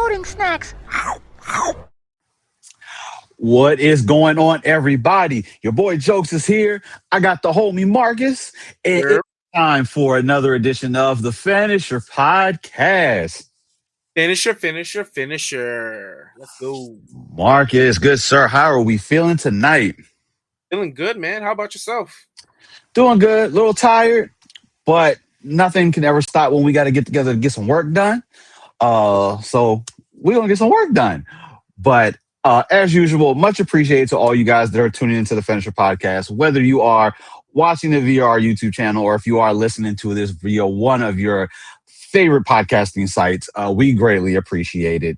loading snacks. What is going on, everybody? Your boy Jokes is here. I got the homie Marcus, and it's time for another edition of the Finisher Podcast. Finisher. Let's go. Marcus, good sir. How are we feeling tonight? Feeling good, man. How about yourself? Doing good. A little tired, but nothing can ever stop when we got to get together to get some work done. So we're going to get some work done. But as usual, much appreciated to all you guys that are tuning into the Finisher Podcast, whether you are watching it via our YouTube channel or if you are listening to this via one of your favorite podcasting sites. We greatly appreciate it.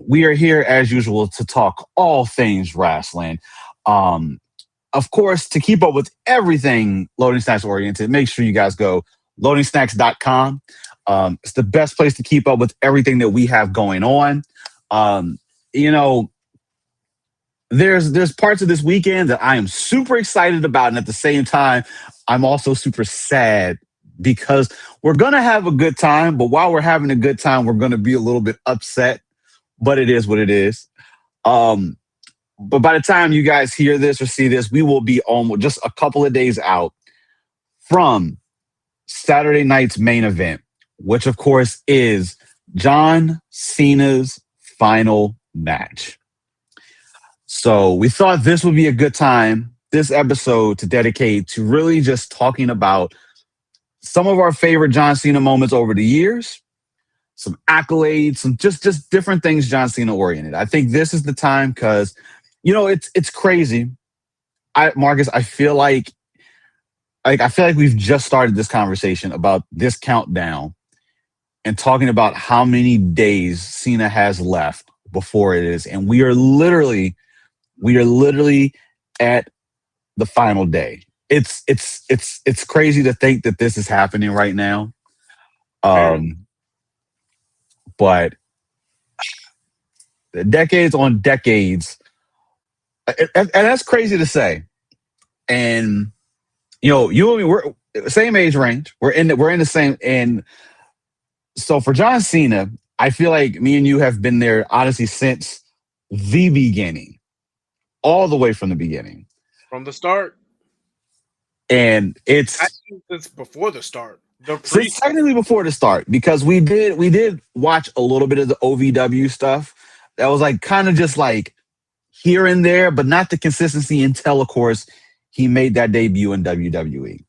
We are here as usual to talk all things wrestling. Of course, to keep up with everything Loading Snacks oriented, make sure you guys go loadingsnacks.com. It's the best place to keep up with everything that we have going on. You know, there's parts of this weekend that I am super excited about, and at the same time, I'm also super sad because we're going to have a good time, but while we're having a good time, we're going to be a little bit upset, but it is what it is. But by the time you guys hear this or see this, we will be almost just a couple of days out from Saturday night's main event, which of course is John Cena's final match. So we thought this would be a good time, this episode, to dedicate to really just talking about some of our favorite John Cena moments over the years, some accolades, some just different things John Cena oriented. I think this is the time because, you know, it's crazy. Marcus, I feel like we've just started this conversation about this countdown and talking about how many days Cena has left before it is, and we are literally at the final day. It's crazy to think that this is happening right now. But decades on decades, and that's crazy to say. And you know, you and me, we're same age range. We're in the same. And so for John Cena, I feel like me and you have been there honestly since the beginning, all the way from the beginning, from the start. And it's before the start. It's technically before the start, because we did watch a little bit of the OVW stuff that was like kind of just like here and there, but not the consistency until, of course, he made that debut in WWE.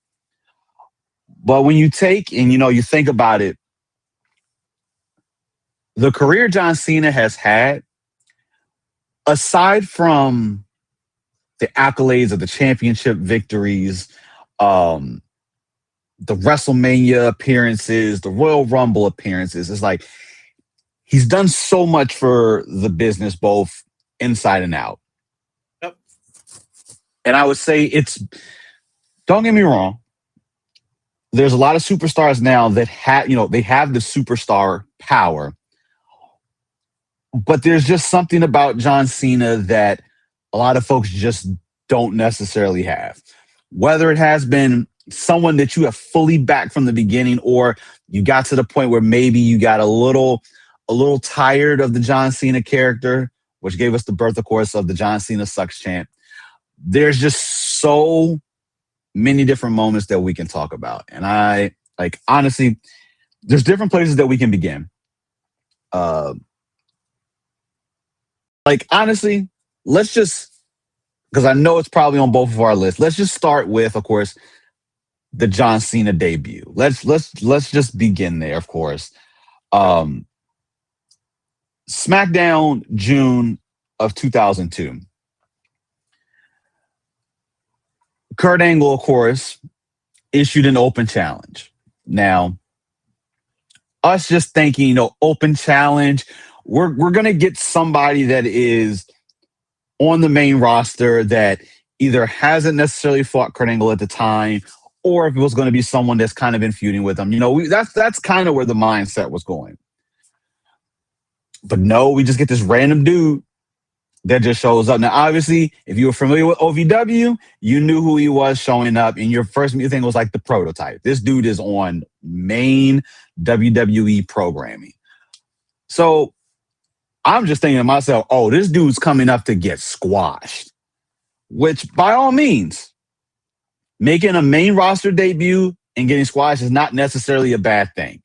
But when you take and you think about it, the career John Cena has had, aside from the accolades of the championship victories, the WrestleMania appearances, the Royal Rumble appearances, it's like he's done so much for the business, both inside and out. Yep. And I would say don't get me wrong, there's a lot of superstars now that they have the superstar power, but there's just something about John Cena that a lot of folks just don't necessarily have. Whether it has been someone that you have fully backed from the beginning, or you got to the point where maybe you got a little tired of the John Cena character, which gave us the birth, of course, of the John Cena sucks chant. There's just so many different moments that we can talk about. And honestly, there's different places that we can begin. Honestly, let's just, because I know it's probably on both of our lists, let's just start with, of course, the John Cena debut. Let's just begin there, of course. SmackDown, June of 2002. Kurt Angle, of course, issued an open challenge. Now, us just thinking, open challenge, we're going to get somebody that is on the main roster that either hasn't necessarily fought Kurt Angle at the time, or if it was going to be someone that's kind of been feuding with him. That's kind of where the mindset was going. But no, we just get this random dude that just shows up. Now, obviously, if you were familiar with OVW, you knew who he was showing up, and your first thing was like the prototype. This dude is on main WWE programming. So I'm just thinking to myself, oh, this dude's coming up to get squashed. Which, by all means, making a main roster debut and getting squashed is not necessarily a bad thing,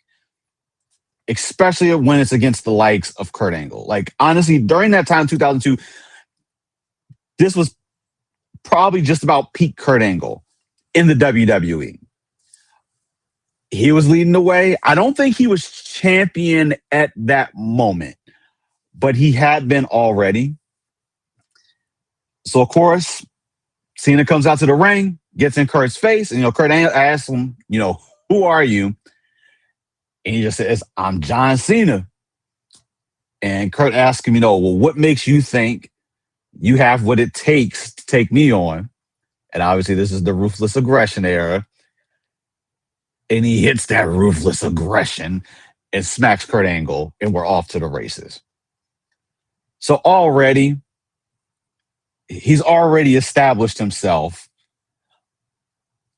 especially when it's against the likes of Kurt Angle. Like, honestly, during that time, 2002, this was probably just about peak Kurt Angle in the WWE. He was leading the way. I don't think he was champion at that moment, but he had been already. So, of course, Cena comes out to the ring, gets in Kurt's face, and Kurt asks him, who are you? And he just says, I'm John Cena. And Kurt asks him, well, what makes you think you have what it takes to take me on? And obviously, this is the Ruthless Aggression era. And he hits that Ruthless Aggression and smacks Kurt Angle, and we're off to the races. So already, he's already established himself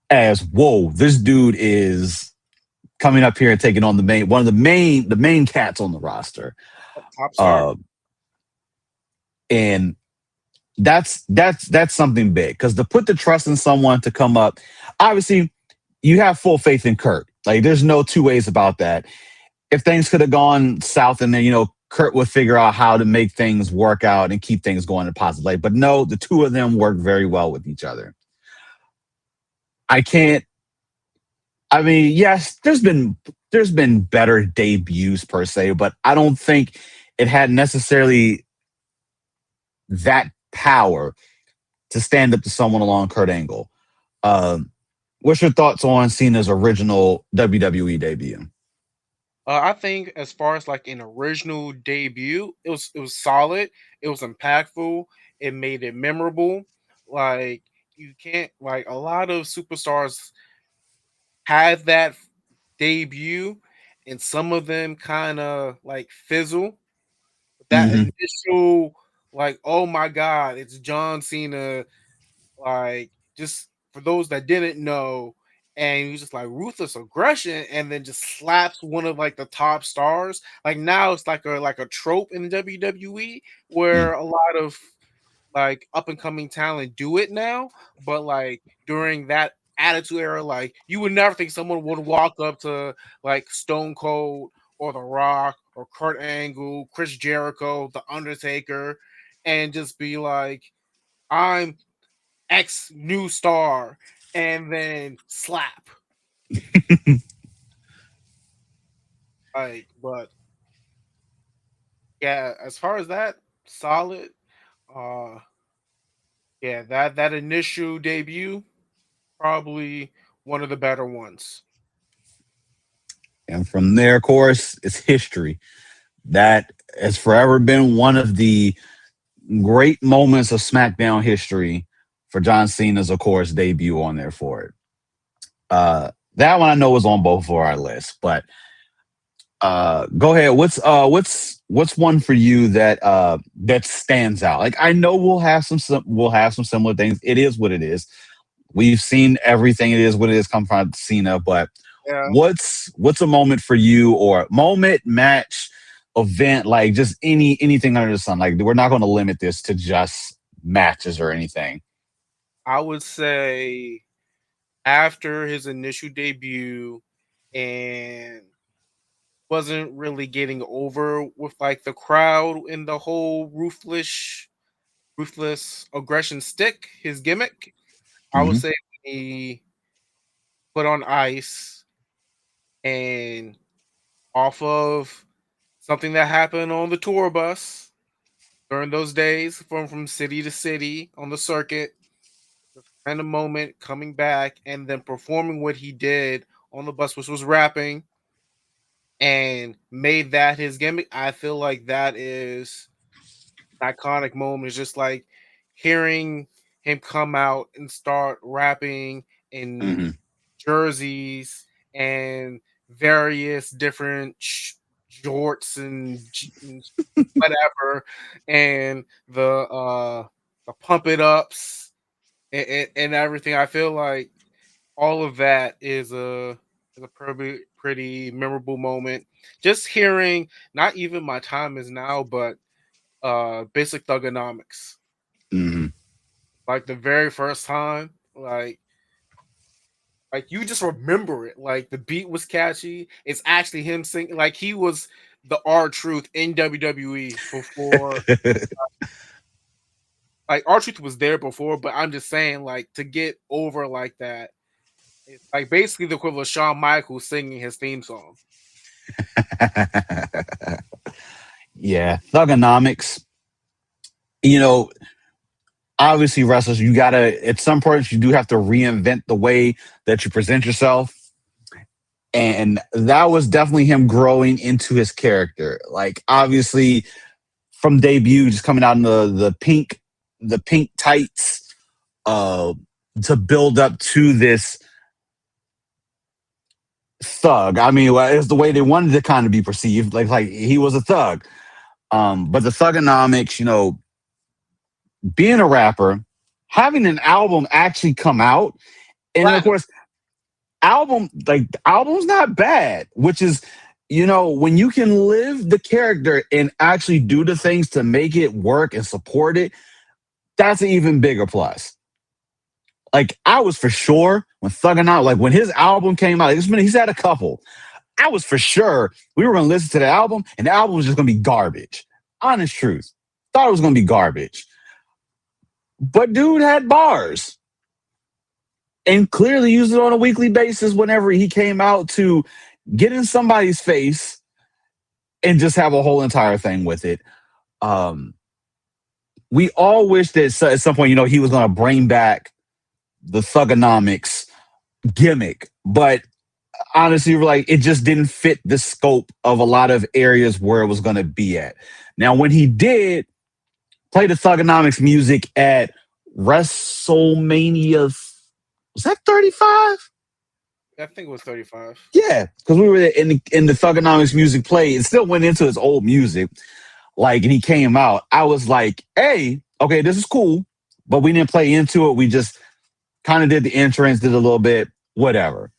as, whoa, this dude is coming up here and taking on one of the main cats on the roster. Top star. And that's something big, because to put the trust in someone to come up, obviously you have full faith in Kurt. Like, there's no two ways about that. If things could have gone south and then, Kurt would figure out how to make things work out and keep things going in a positive light. But no, the two of them work very well with each other. Yes, there's been better debuts per se, but I don't think it had necessarily that power to stand up to someone along Kurt Angle. What's your thoughts on Cena's original WWE debut? I think as far as like an original debut, it was solid. It was impactful. It made it memorable. Like, you can't, like, a lot of superstars had that debut, and some of them kind of like fizzle. That Mm-hmm. initial, like, oh my god, it's John Cena. Like, just for those that didn't know, and he was just like Ruthless Aggression, and then just slaps one of like the top stars. Like, now it's like a trope in the WWE where a lot of like up and coming talent do it now. But like during that attitude era, like, you would never think someone would walk up to like Stone Cold or The Rock or Kurt Angle, Chris Jericho, The Undertaker, and just be like, I'm X new star, and then slap. Like, but yeah, as far as that, solid. Uh yeah, that initial debut, probably one of the better ones. And from there, of course, it's history. That has forever been one of the great moments of SmackDown history for John Cena's, of course, debut on there for it. That one I know was on both of our lists, but go ahead. What's one for you that stands out? Like, I know we'll have some similar things. It is what it is. We've seen everything. It is what it is come from Cena, but Yeah, what's a moment for you, or moment, match, event, like just anything under the sun? Like, we're not going to limit this to just matches or anything. I would say after his initial debut and wasn't really getting over with like the crowd in the whole ruthless aggression stick, his gimmick. I would Hmm. say he put on ice and off of something that happened on the tour bus during those days from city to city on the circuit. The kind of moment coming back and then performing what he did on the bus, which was rapping, and made that his gimmick. I feel like that is an iconic moment. It's just like hearing him come out and start rapping in Hmm. jerseys and various different jorts and whatever, and the pump it ups and everything. I feel like all of that is a pretty memorable moment. Just hearing, not even my time is now, but Basic Thuganomics. Hmm. Like the very first time, like you just remember it. Like the beat was catchy. It's actually him singing. Like he was the R Truth in WWE before. Like R Truth was there before, but I'm just saying, like to get over like that, it's like basically the equivalent of Shawn Michaels singing his theme song. Yeah, Thuganomics. You know, obviously, wrestlers, you gotta at some point you do have to reinvent the way that you present yourself, and that was definitely him growing into his character. Like obviously, from debut, just coming out in the pink tights, uh, to build up to this thug. I mean, well, it's the way they wanted to kind of be perceived, like he was a thug. But the Thuganomics, being a rapper, having an album actually come out, and then of Platinum. course, the album's not bad, which is, when you can live the character and actually do the things to make it work and support it, that's an even bigger plus. Like I was for sure when Thugging Out, like when his album came out, he's had a couple. I was for sure we were going to listen to the album, and the album was just going to be garbage. Honest truth, thought it was going to be garbage, but dude had bars and clearly used it on a weekly basis whenever he came out to get in somebody's face and just have a whole entire thing with it. Um, we all wish that at some point, he was going to bring back the Thuganomics gimmick, but honestly, we're like, it just didn't fit the scope of a lot of areas where it was going to be at. Now, when he did play the Thuganomics music at WrestleMania, was that 35? I think it was 35. Yeah, because we were in the Thuganomics music play. It still went into his old music, like, and he came out. I was like, hey, okay, this is cool, but we didn't play into it. We just kind of did the entrance, did a little bit, whatever.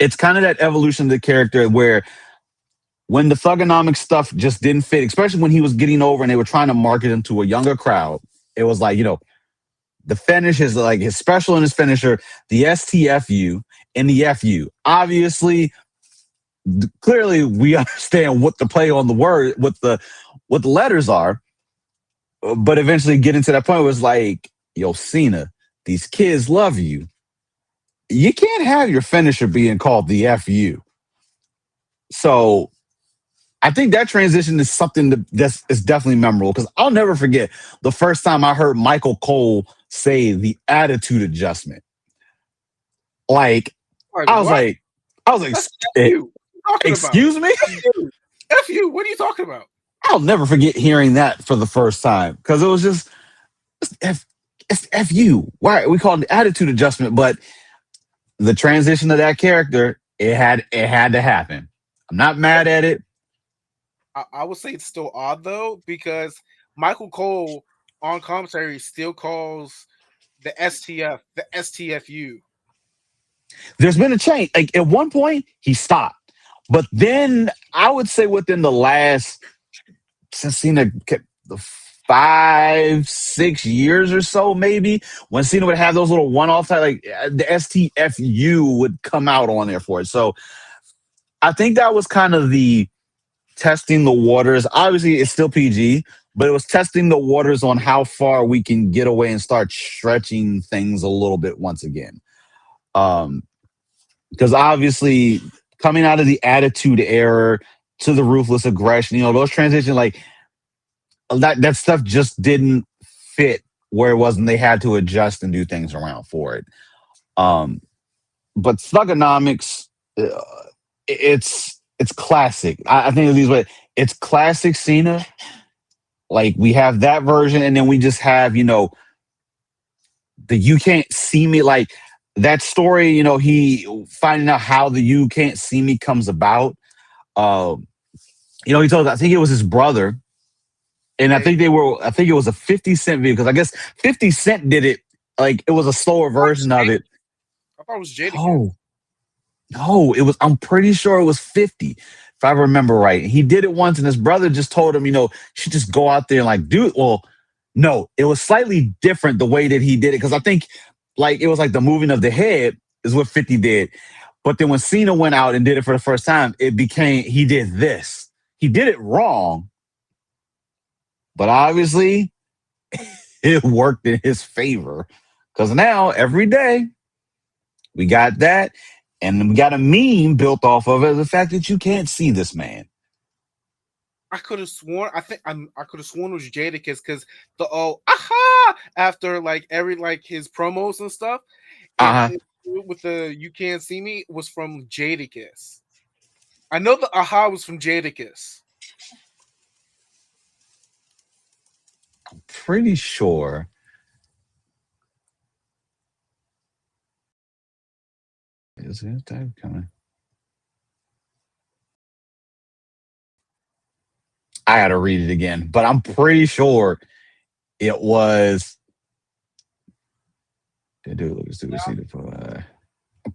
It's kind of that evolution of the character where when the Thuganomics stuff just didn't fit, especially when he was getting over and they were trying to market him to a younger crowd, it was like, the finish is like his special and his finisher, the STFU and the FU. Obviously, clearly we understand what the play on the word, what the letters are, but eventually getting to that point was like, yo, Cena, these kids love you. You can't have your finisher being called the FU. So I think that transition is something that's is definitely memorable because I'll never forget the first time I heard Michael Cole say the attitude adjustment. Like Like I was what? like, I was like, That's F you. What are you talking about? excuse me. F you. F you. What are you talking about? I'll never forget hearing that for the first time because it was just it's F, it's FU. Why we call it the attitude adjustment, but the transition of that character, it had to happen. I'm not mad at it. I would say it's still odd though because Michael Cole on commentary still calls the STF the STFU. There's been a change. Like at one point, he stopped, but then I would say within the last since Cena kept the 5, 6 years or so, maybe when Cena would have those little one-off like the STFU would come out on there for it. So I think that was kind of the testing the waters. Obviously, it's still PG, but it was testing the waters on how far we can get away and start stretching things a little bit once again. Um, because obviously coming out of the attitude era to the ruthless aggression, those transitions like that stuff just didn't fit where it was, and they had to adjust and do things around for it. Um, but Thuganomics, it's classic. I think of these ways. It's classic Cena. Like we have that version, and then we just have the you can't see me like that story. He finding out how the you can't see me comes about. Um, he told I think it was his brother, and I Yeah, think I think it was a 50 Cent video because I guess 50 Cent did it. Like it was a slower version of it. I thought it was Jadakiss. Oh no, it was. I'm pretty sure it was 50. If if I remember right. He did it once, and his brother just told him, you should just go out there and like do it. Well, no, it was slightly different the way that he did it because I think like it was like the moving of the head is what 50 did. But then when Cena went out and did it for the first time, it became he did this. He did it wrong, but obviously it worked in his favor because now every day we got that. And we got a meme built off of it, the fact that you can't see this man. I could have sworn. I could have sworn it was Jadakiss because the aha after like every like his promos and stuff, with the "You Can't See Me" was from Jadakiss. I know the aha was from Jadakiss. I'm pretty sure. Is it that coming? I had to read it again, but I'm pretty sure it was. I'm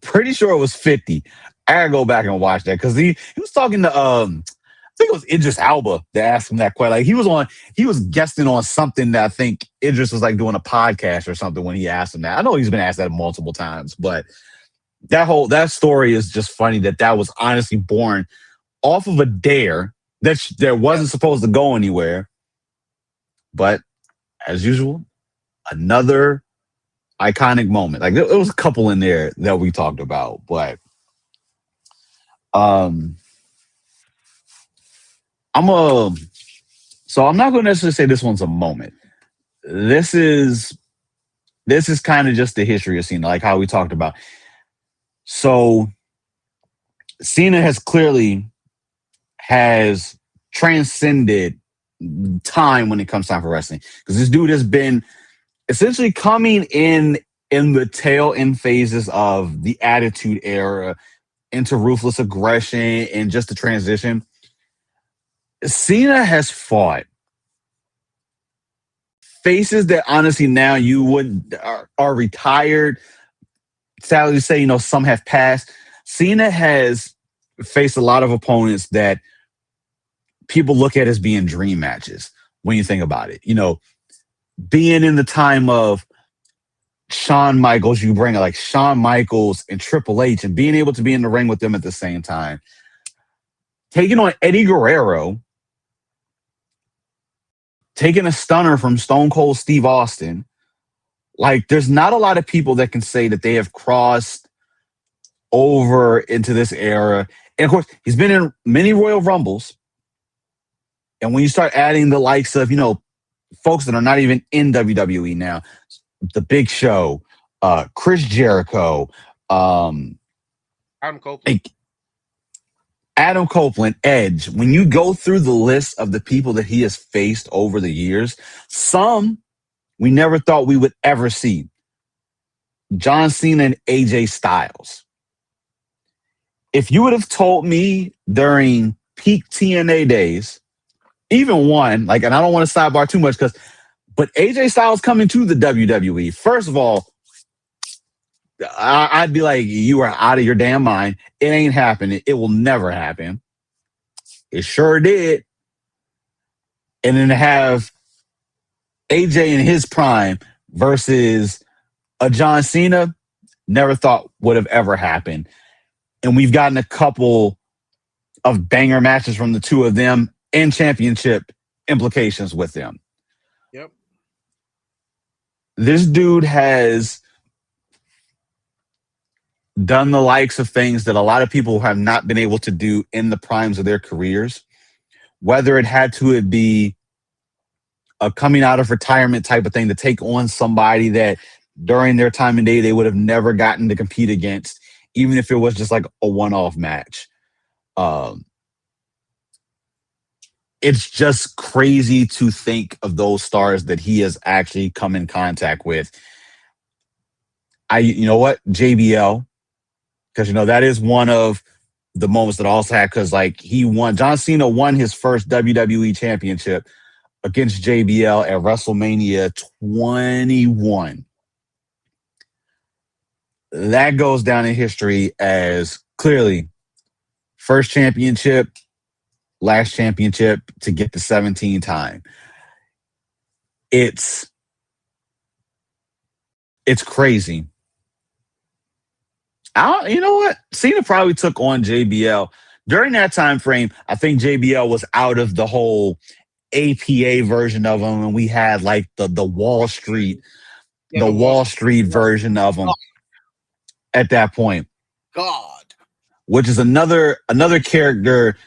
pretty sure it was 50. I gotta go back and watch that because he was talking to I think it was Idris Alba that asked him that question. Like he was guesting on something that I think Idris was like doing a podcast or something when he asked him that. I know he's been asked that multiple times, but that story is just funny that was honestly born off of a dare that there wasn't supposed to go anywhere. But as usual, another iconic moment. Like there was a couple in there that we talked about, but I'm not going to necessarily say this one's a moment. This is kind of just the history of Cena, like how we talked about. So Cena has transcended time when it comes time for wrestling because this dude has been essentially coming in the tail end phases of the Attitude Era into Ruthless Aggression and just the transition. Cena has fought faces that honestly now you would are retired. Sadly to say, some have passed. Cena has faced a lot of opponents that people look at as being dream matches when you think about it. Being in the time of Shawn Michaels, you bring like Shawn Michaels and Triple H and being able to be in the ring with them at the same time. Taking on Eddie Guerrero, taking a stunner from Stone Cold Steve Austin. Like, there's not a lot of people that can say that they have crossed over into this era. And of course, he's been in many Royal Rumbles. And when you start adding the likes of, folks that are not even in WWE now, The Big Show, Chris Jericho, Adam Copeland. Adam Copeland, Edge, when you go through the list of the people that he has faced over the years, some we never thought we would ever see. John Cena and AJ Styles. If you would have told me during peak TNA days, even one, like, and I don't want to sidebar too much but AJ Styles coming to the WWE, first of all, I'd be like, you are out of your damn mind. It ain't happening. It will never happen. It sure did. And then to have AJ in his prime versus a John Cena, never thought would have ever happened. And we've gotten a couple of banger matches from the two of them and championship implications with them. Yep. This dude has done the likes of things that a lot of people have not been able to do in the primes of their careers, whether it had to be a coming out of retirement type of thing to take on somebody that during their time and day they would have never gotten to compete against, even if it was just like a one-off match. It's just crazy to think of those stars that he has actually come in contact with. You know what? JBL, because, that is one of the moments that I also had because, like, John Cena won his first WWE championship against JBL at WrestleMania 21. That goes down in history as clearly first championship last championship to get the 17 time. It's it's crazy. You know what? Cena probably took on JBL during that time frame. I think JBL was out of the whole APA version of him, and we had like Yeah, the the Wall Washington. Street version of him at that point, God. which is another character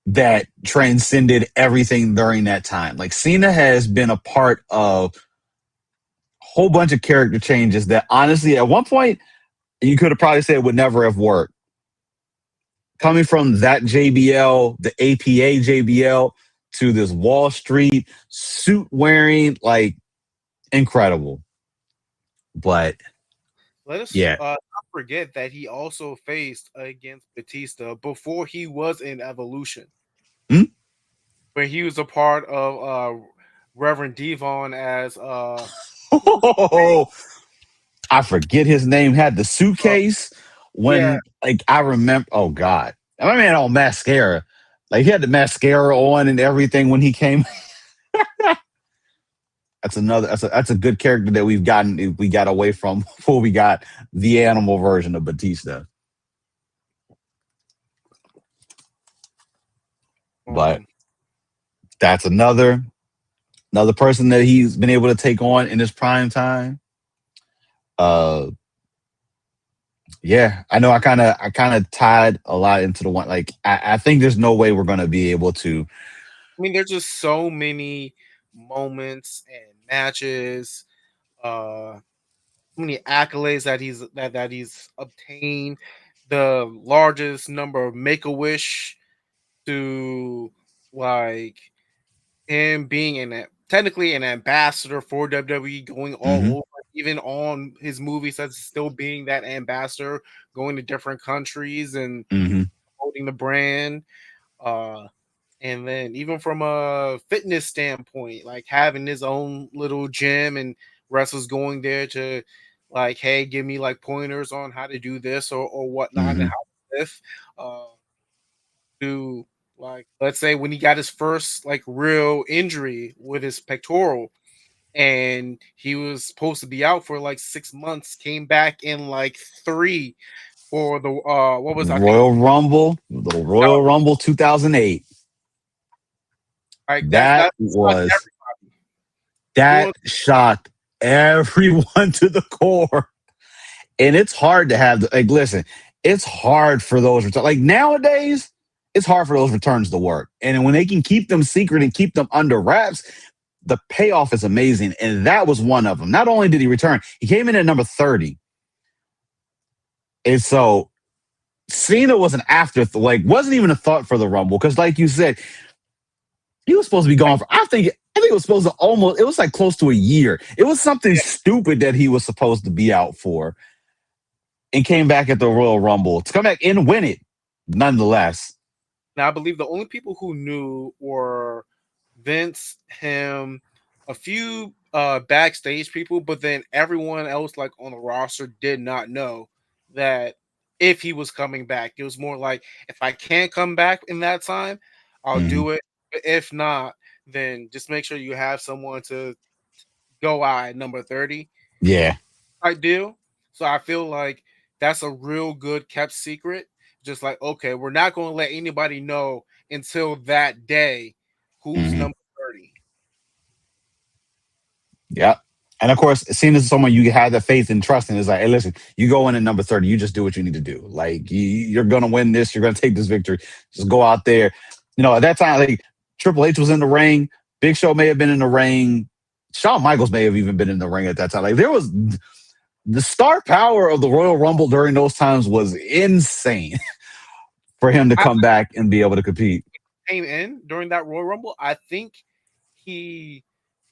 that transcended everything during that time. Like Cena has been a part of a whole bunch of character changes that honestly, at one point, you could have probably said would never have worked. Coming from that JBL, the APA JBL, to this Wall Street suit wearing, like incredible. But Let us yeah. not forget that he also faced against Batista before he was in Evolution, Hmm? where he was a part of Reverend Devon as Oh, I forget his name. Had the uh, suitcase yeah. when, like, I remember. Oh God, I mean, on mascara. Like he had the mascara on and everything when he came. That's another. That's a good character that we got away from before we got the animal version of Batista. But Um, that's another person that he's been able to take on in his prime time. Uh, yeah, I know. I kind of tied a lot into the one. Like I think there's no way we're gonna be able to. I mean, there's just so many moments and matches, so many accolades that he's obtained, the largest number of Make a Wish to like him being technically an ambassador for WWE, going all Hmm. over, even on his movies, that's still being that ambassador, going to different countries and Hmm. holding the brand. Uh, and then even from a fitness standpoint, like having his own little gym and wrestlers going there to like, hey, give me like pointers on how to do this or whatnot and how Hmm. to lift. Uh, to like, let's say when he got his first like real injury with his pectoral and he was supposed to be out for like 6 months, came back in like three for the what was, I think, The that Royal was Rumble 2008. like That that's not was he that was. shocked everyone to the core. And it's hard to have like listen, it's hard for those returns. Like nowadays, it's hard for those returns to work. And when they can keep them secret and keep them under wraps, the payoff is amazing. And that was one of them. Not only did he return, he came in at number 30. And so Cena was an afterthought, like wasn't even a thought for the Rumble. Because like you said, he was supposed to be gone for I think it was supposed to almost it was like close to a year. It was something stupid that he was supposed to be out for and came back at the Royal Rumble to come back and win it nonetheless. Now, I believe the only people who knew were Vince, him, a few backstage people, but then everyone else, like on the roster, did not know that if he was coming back. It was more like, if I can't come back in that time, I'll Mhm. do it. But if not, then just make sure you have someone to go out at number 30 Yeah. type deal. So I feel like that's a real good kept secret. Just like, okay, we're not going to let anybody know until that day who's Mhm. number 30. Yeah. And of course, seeing as someone you have that faith and trust in is like, hey, listen, you go in at number 30, you just do what you need to do. Like you're gonna win this, you're gonna take this victory. Just go out there. At that time, like Triple H was in the ring, Big Show may have been in the ring, Shawn Michaels may have even been in the ring at that time. Like there was the star power of the Royal Rumble during those times was insane for him to I come back and be able to compete came in during that Royal Rumble. I think he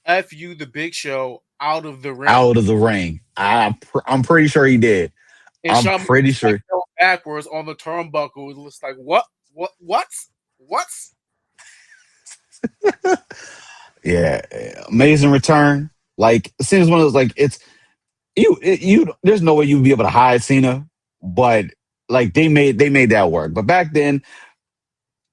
FU the Big Show out of the ring. out of the ring. I'm pretty sure he did. And I'm Shawn pretty Michaels like sure. fell backwards on the turnbuckle. It was like, what? What? What? Yeah, amazing return. Like Cena's one of those like it's you. There's no way you'd be able to hide Cena, but like they made that work. But back then,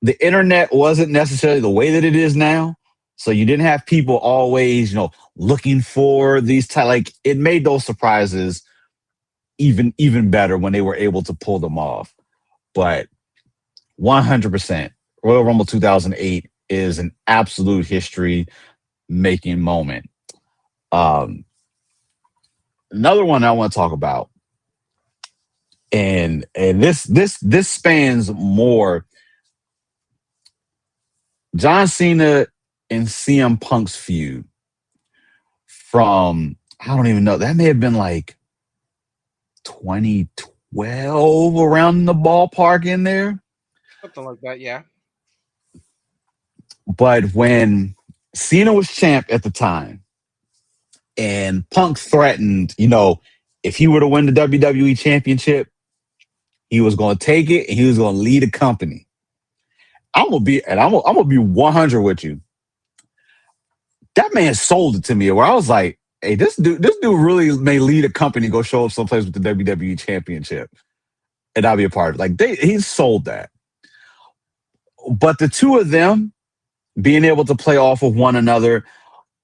the internet wasn't necessarily the way that it is now. So you didn't have people always, looking for these like it made those surprises even better when they were able to pull them off. But 100% Royal Rumble 2008 is an absolute history making moment. Um, Another one I want to talk about, and this spans more John Cena and CM Punk's feud from, I don't even know, that may have been like 2012, around the ballpark in there. Something like that, yeah. But when Cena was champ at the time and Punk threatened, if he were to win the WWE championship, he was going to take it and he was going to lead a company. I'm gonna be 100 with you. That man sold it to me where I was like, hey, this dude really may lead a company, go show up someplace with the WWE championship, and I'll be a part of it. Like he sold that. But the two of them being able to play off of one another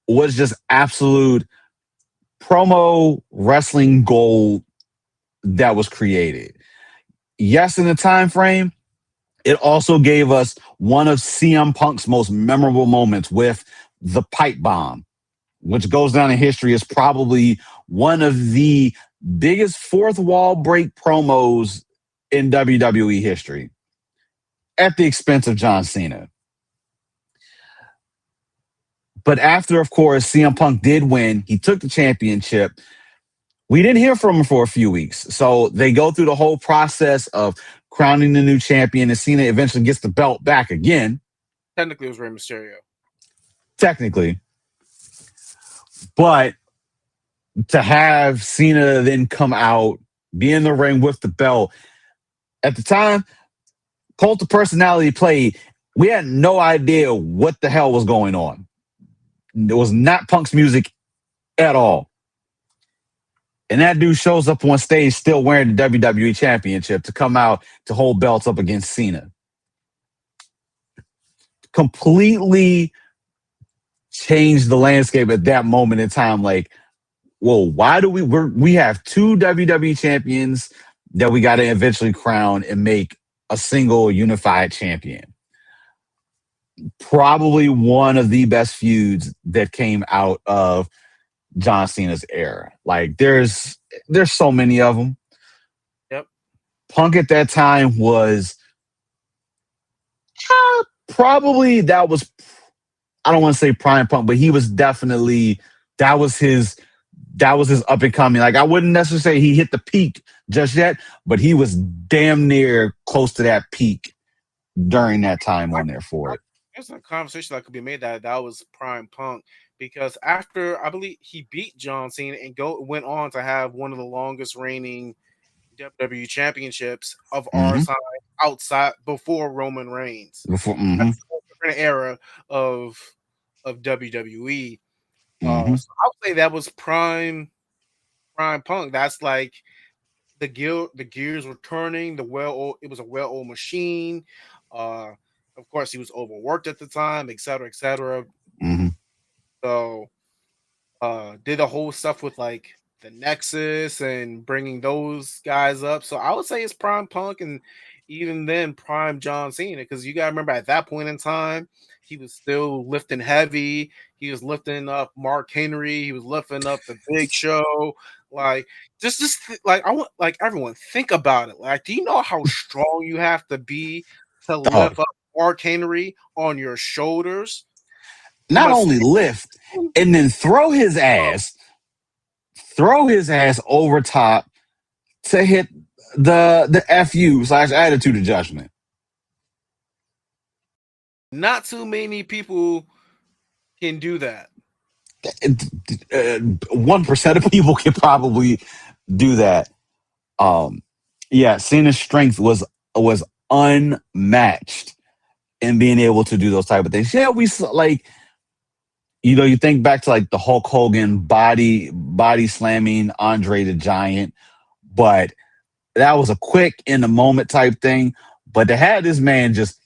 was just absolute promo wrestling gold that was created. Yes, in the time frame, it also gave us one of CM Punk's most memorable moments with the pipe bomb, which goes down in history as probably one of the biggest fourth wall break promos in WWE history at the expense of John Cena. But after, of course, CM Punk did win, he took the championship. We didn't hear from him for a few weeks. So they go through the whole process of crowning the new champion, and Cena eventually gets the belt back again. Technically, it was Rey Mysterio. Technically. But to have Cena then come out, be in the ring with the belt, at the time, Cult of Personality played. We had no idea what the hell was going on. It was not Punk's music at all. And that dude shows up on stage still wearing the WWE Championship to come out to hold belts up against Cena. Completely changed the landscape at that moment in time. Like, whoa, why do we have two WWE champions that we got to eventually crown and make a single unified champion? Probably one of the best feuds that came out of John Cena's era. Like there's so many of them. Yep. Punk at that time was probably that was, I don't want to say prime Punk, but he was definitely, that was his up and coming. Like I wouldn't necessarily say he hit the peak just yet, but he was damn near close to that peak during that time on there for it. There's a conversation that could be made that was prime Punk, because after I believe he beat John Cena and went on to have one of the longest reigning WWE championships of our side outside before Roman Reigns. That's a different era of WWE. So I would say that was prime Punk. That's like the gears were turning. It was a well-oiled machine. Of course, he was overworked at the time, et cetera, et cetera. So, did the whole stuff with like the Nexus and bringing those guys up. So I would say it's prime Punk, and even then prime John Cena, because you gotta remember at that point in time, he was still lifting heavy. He was lifting up Mark Henry. He was lifting up the Big Show. Like like I want like everyone think about it. Like, do you know how strong you have to be to lift up Mark Henry on your shoulders? Not only lift and then throw his ass over top to hit the FU/attitude adjustment. Not too many people can do that. 1% of people can probably do that. Yeah, Cena's strength was unmatched in being able to do those type of things. Yeah, we like, you think back to like the Hulk Hogan body slamming Andre the Giant, but that was a quick in the moment type thing. But to have this man just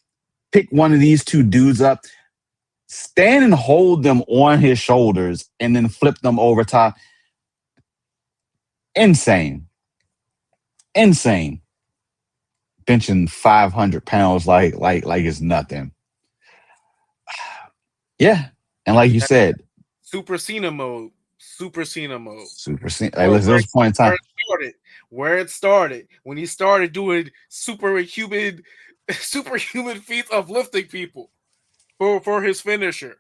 pick one of these two dudes up, stand and hold them on his shoulders, and then flip them over top. Insane. Insane. Benching 500 pounds like it's nothing. Yeah. And like you said, Super Cena mode. Super Cena mode. super like Where, there where, was a point in where time. it started. Where it started. When he started doing superhuman feats of lifting people for his finisher.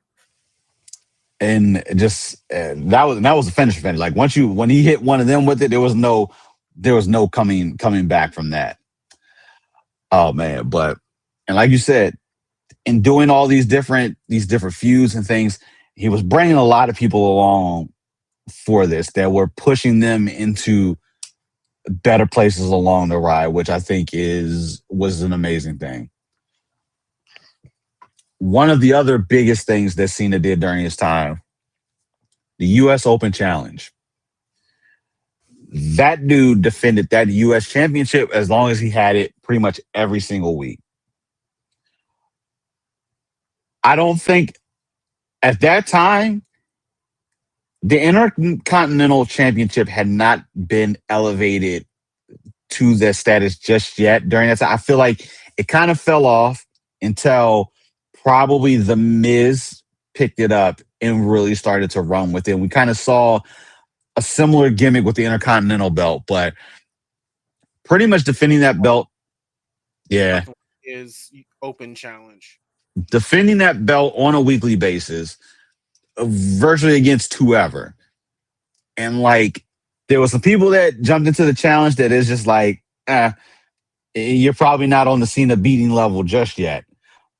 And just that was a finish. Like when he hit one of them with it, there was no coming back from that. Oh man, but and like you said, in doing all these different feuds and things, he was bringing a lot of people along for this that were pushing them into better places along the ride, which I think was an amazing thing. One of the other biggest things that Cena did during his time, the U.S. Open Challenge. That dude defended that U.S. Championship as long as he had it pretty much every single week. I don't think at that time the Intercontinental Championship had not been elevated to that status just yet during that time. I feel like it kind of fell off until probably The Miz picked it up and really started to run with it. We kind of saw a similar gimmick with the Intercontinental belt, but pretty much defending that belt, yeah, Is open challenge. defending that belt on a weekly basis, virtually against whoever. And like, there was some people that jumped into the challenge that is just like, you're probably not on the Cena beating level just yet.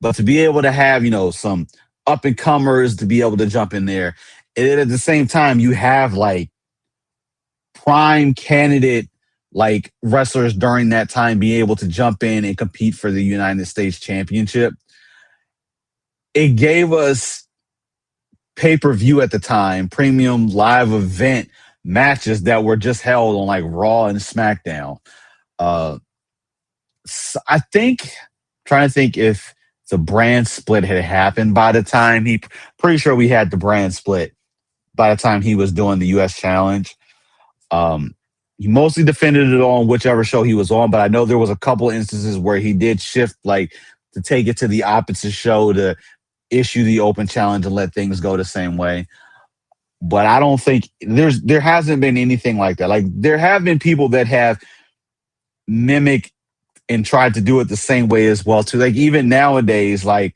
But to be able to have, some up and comers to be able to jump in there. And at the same time, you have like prime candidate like wrestlers during that time being able to jump in and compete for the United States Championship. It gave us pay-per-view at the time, premium live event matches that were just held on like Raw and SmackDown. Uh, I think trying to think if the brand split had happened by the time he pretty sure we had the brand split by the time he was doing the US challenge. Um he mostly defended it on whichever show he was on, but I know there was a couple instances where he did shift like to take it to the opposite show to issue the open challenge and let things go the same way. But I don't think there hasn't been anything like that. Like there have been people that have mimicked and tried to do it the same way as well too. Like even nowadays, like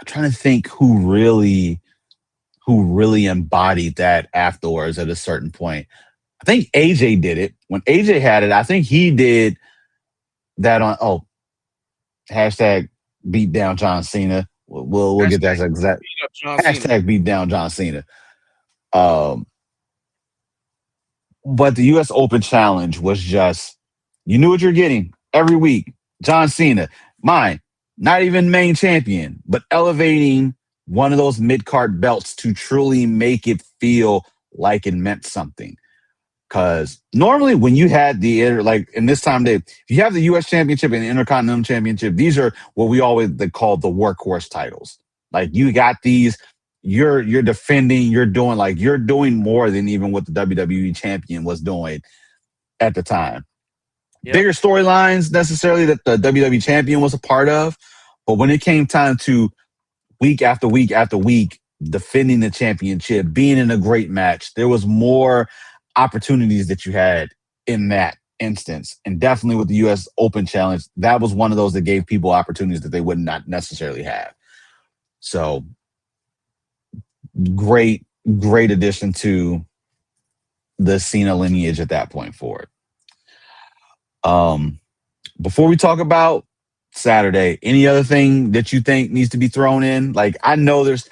I'm trying to think who really embodied that afterwards at a certain point. I think AJ did it. When AJ had it, I think he did that on hashtag beat down John Cena. We'll get that exact Beat up John Cena. hashtag beat down John Cena. Um but the US Open Challenge was just you knew what you're getting every week. John Cena, mine, not even main champion, but elevating one of those mid card belts to truly make it feel like it meant something. Because normally, when you had like in this time, if you have the U.S. Championship and the Intercontinental Championship, these are what we always they call the workhorse titles. Like you got these, you're defending, you're doing more than even what the WWE Champion was doing at the time. Yep. Bigger storylines necessarily that the WWE Champion was a part of, but when it came time to week after week after week defending the championship, being in a great match, there was more opportunities that you had in that instance. And definitely with the US Open Challenge, that was one of those that gave people opportunities that they would not necessarily have. So great addition to the Cena lineage at that point for it. Um, before we talk about Saturday, any other thing that you think needs to be thrown in? Like I know there's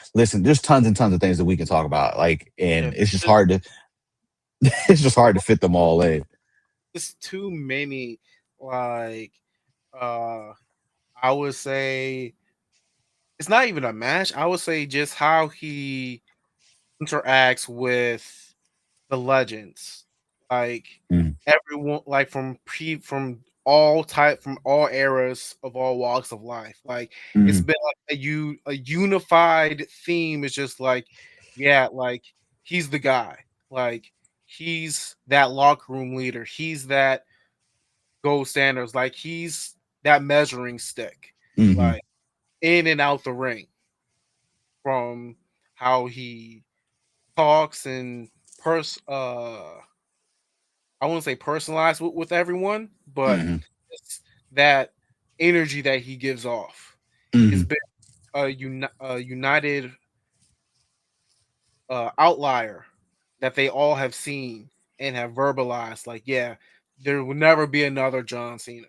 tons and tons of things that we can talk about. Like, and Yeah, it's just hard to it's just hard to fit them all in. it's too many. Like, uh, I would say it's not even a match. I would say just how he interacts with the legends, like Mm. everyone, like from all type from all eras of all walks of life. Like it's Mhm. been like a unified theme. Is just like, yeah, like he's the guy. Like he's that locker room leader. He's that gold standards. Like he's that measuring stick. Mhm. Like in and out the ring from how he talks and I won't say personalized with everyone, but Mhm. it's that energy that he gives off. It's Mhm. been a united outlier that they all have seen and have verbalized. Like, yeah, there will never be another John Cena.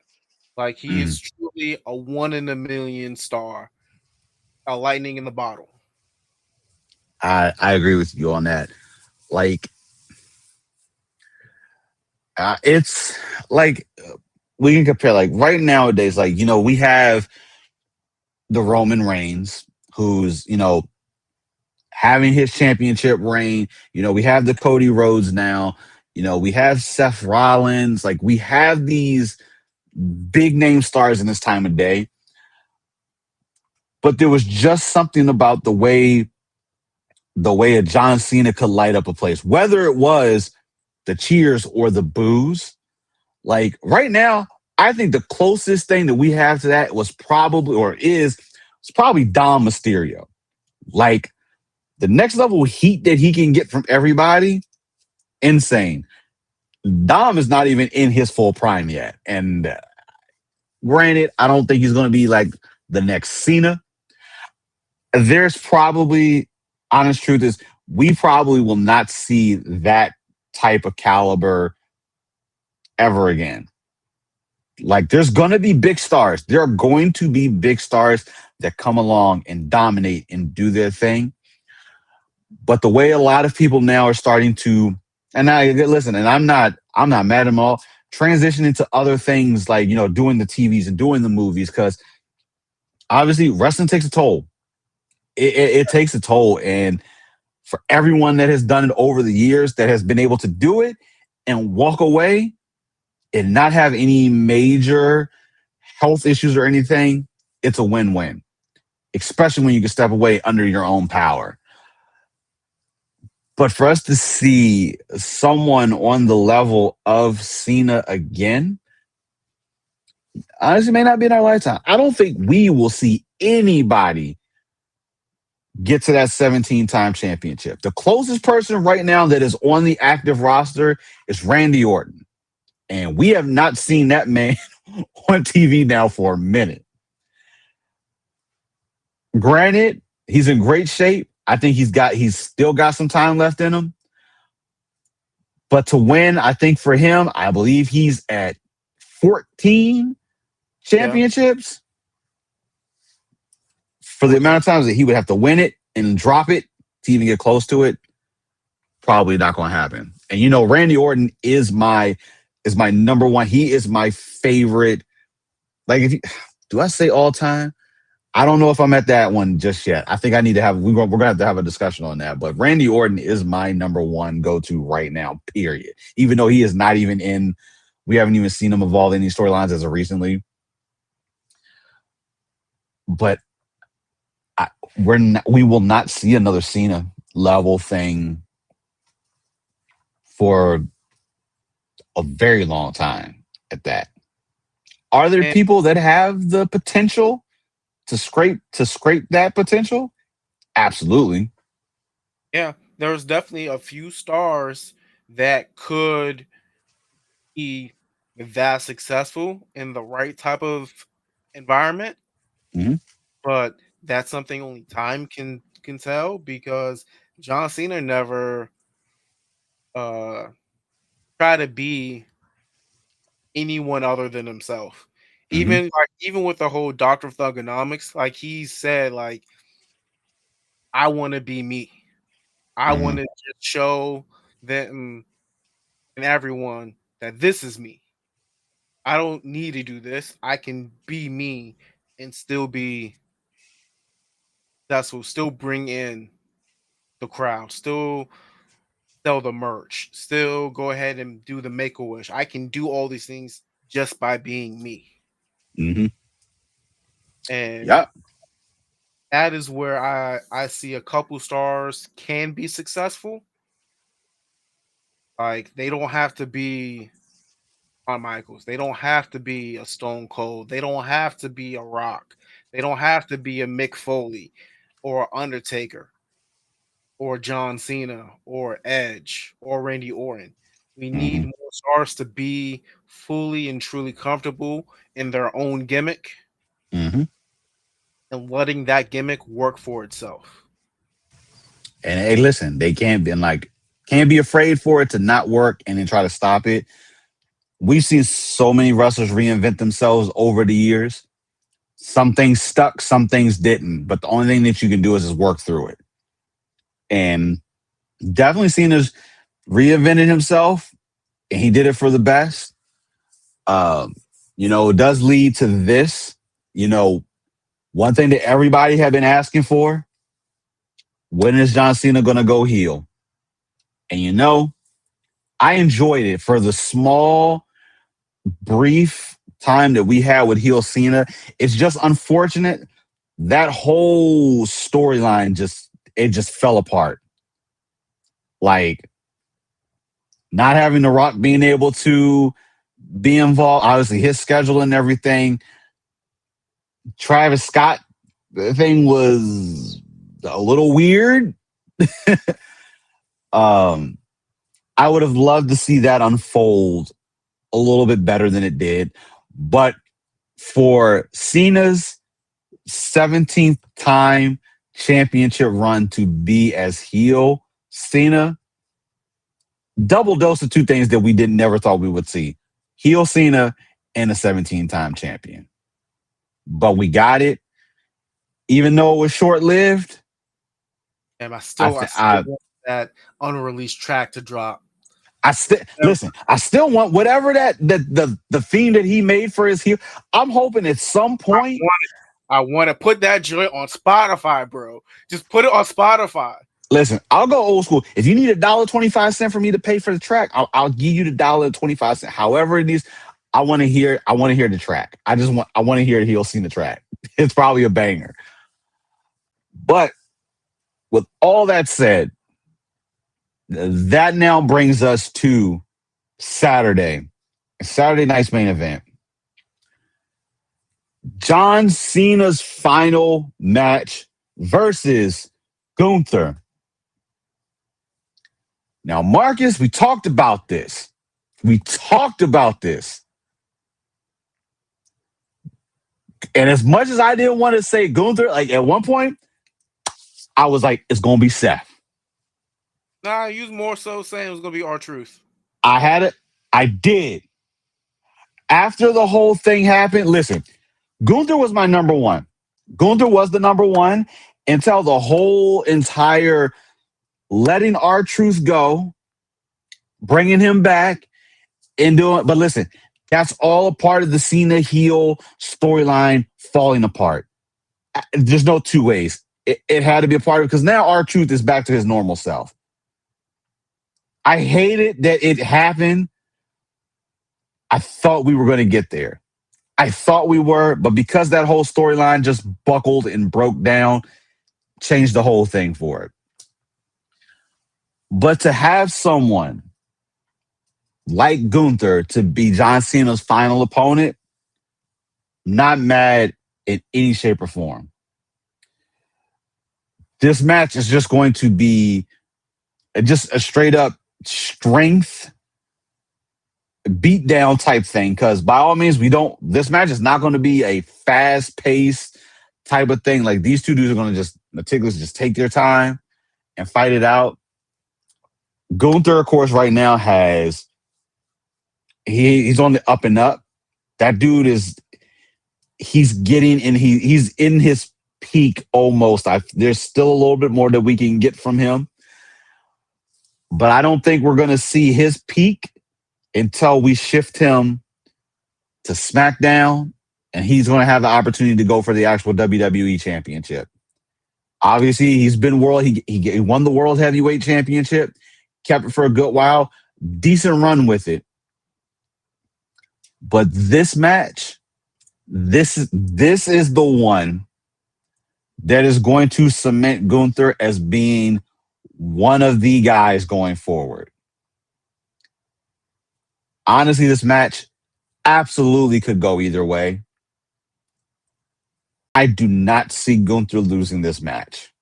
Like, he Mhm. is truly a one in a million star, a lightning in the bottle. I agree with you on that. Like it's like we can compare like right nowadays, like we have the Roman Reigns, who's having his championship reign. We have the Cody Rhodes now. We have Seth Rollins. Like we have these big name stars in this time of day. But there was just something about the way a John Cena could light up a place, whether it was the cheers or the boos. Like right now, I think the closest thing that we have to that was probably or is it's probably Dom Mysterio. Like the next level of heat that he can get from everybody, insane. Dom is not even in his full prime yet. And granted, I don't think he's going to be like the next Cena. There's probably, honest truth is, we probably will not see that type of caliber ever again. Like, there's going to be big stars. There are going to be big stars that come along and dominate and do their thing. But the way a lot of people now are starting to, and I listen, and I'm not mad at them all, transitioning to other things like, doing the TVs and doing the movies, because obviously wrestling takes a toll. It takes a toll. And for everyone that has done it over the years, that has been able to do it and walk away and not have any major health issues or anything, it's a win-win, especially when you can step away under your own power. But for us to see someone on the level of Cena again, honestly, may not be in our lifetime. I don't think we will see anybody get to that 17-time championship. The closest person right now that is on the active roster is Randy Orton. And we have not seen that man on TV now for a minute. Granted, he's in great shape. I think he's still got some time left in him. But to win, I think for him, I believe he's at 14 Yeah, championships for the amount 14. of times that he would have to win it and drop it to even get close to it. Probably not going to happen. And Randy Orton is my number one. He is my favorite. Like, if you do, I say all time. I don't know if I'm at that one just yet. I think I need to have we're gonna have to have a discussion on that. But Randy Orton is my number one go to right now. Period. Even though he is not even in, we haven't even seen him evolve any storylines as of recently. But I, we will not see another Cena level thing for a very long time. At that, are there And people that have the potential to scrape that potential? Absolutely. yeah, there's definitely a few stars that could be that successful in the right type of environment, Mhm. but that's something only time can tell because John Cena never uh tried to be anyone other than himself. Mhm. Even with the whole Doctor of Thuganomics, like he said, like I want to be me. I want Mhm. to just show them and everyone that this is me. I don't need to do this. I can be me and still be successful, still bring in the crowd, still sell the merch, still go ahead and do the make a wish. I can do all these things just by being me. Mm-hmm. And Yep. that is where I see a couple stars can be successful. Like they don't have to be Shawn Michaels. They don't have to be a Stone Cold. They don't have to be a Rock. They don't have to be a Mick Foley or Undertaker or John Cena or Edge or Randy Orton. We need Mm-hmm. more stars to be fully and truly comfortable in their own gimmick Mm-hmm. and letting that gimmick work for itself. And hey, listen, they can't be afraid for it to not work and then try to stop it. We've seen so many wrestlers reinvent themselves over the years. Some things stuck, some things didn't. But the only thing that you can do is just work through it. And definitely Cena's reinvented himself, and he did it for the best. Um, it does lead to this. You know, one thing that everybody had been asking for: when is John Cena going to go heel? And I enjoyed it for the small, brief time that we had with heel Cena. It's just unfortunate that whole storyline just fell apart. Like not having The Rock being able to be involved, obviously his schedule and everything. Travis Scott, the thing was a little weird. um, I would have loved to see that unfold a little bit better than it did. But for Cena's 17th time championship run to be as heel Cena, double dose of two things that we didn't never thought we would see: heel Cena and a 17-time champion. But we got it, even though it was short lived. And I I th- still want that unreleased track to drop. I still listen. I still want whatever the theme that he made for his heel. I'm hoping at some point. I want to put that joint on Spotify, bro. Just put it on Spotify. Listen, I'll go old school. If you need $1.25 for me to pay for the track, I'll give you the $1.25. However it is, I want to hear. I want to hear the track. I want to hear he'll see the track. It's probably a banger. But with all that said, that now brings us to Saturday night's main event. John Cena's final match versus Gunther. Now, Marcus, we talked about this. And as much as I didn't want to say Gunther, like at one point, I was like, it's going to be Seth. Nah, you was more so saying it was gonna be R-Truth. I had it. I did. After the whole thing happened, listen, Gunther was my number one. Gunther was the number one until the whole entire letting R-Truth go, bringing him back, and doing. But listen, that's all a part of the Cena heel storyline falling apart. There's no two ways. It had to be a part of it because now R-Truth is back to his normal self. I hated that it happened. I thought we were going to get there. I thought we were, but because that whole storyline just buckled and broke down, changed the whole thing for it. But to have someone like Gunther to be John Cena's final opponent, not mad in any shape or form. This match is just going to be just a straight up strength beat down type thing. Because by all means, this match is not going to be a fast paced type of thing. Like these two dudes are going to just meticulously just take their time and fight it out. Gunther, of course, right now he's on the up and up. That dude he's getting in. He's in his peak almost. There's still a little bit more that we can get from him, but I don't think we're going to see his peak until we shift him to SmackDown, and he's going to have the opportunity to go for the actual WWE Championship. Obviously, he's been world. He won the World Heavyweight Championship, kept it for a good while, decent run with it. But this match, this is the one that is going to cement Gunther as being one of the guys going forward. Honestly, this match absolutely could go either way. I do not see Gunther losing this match.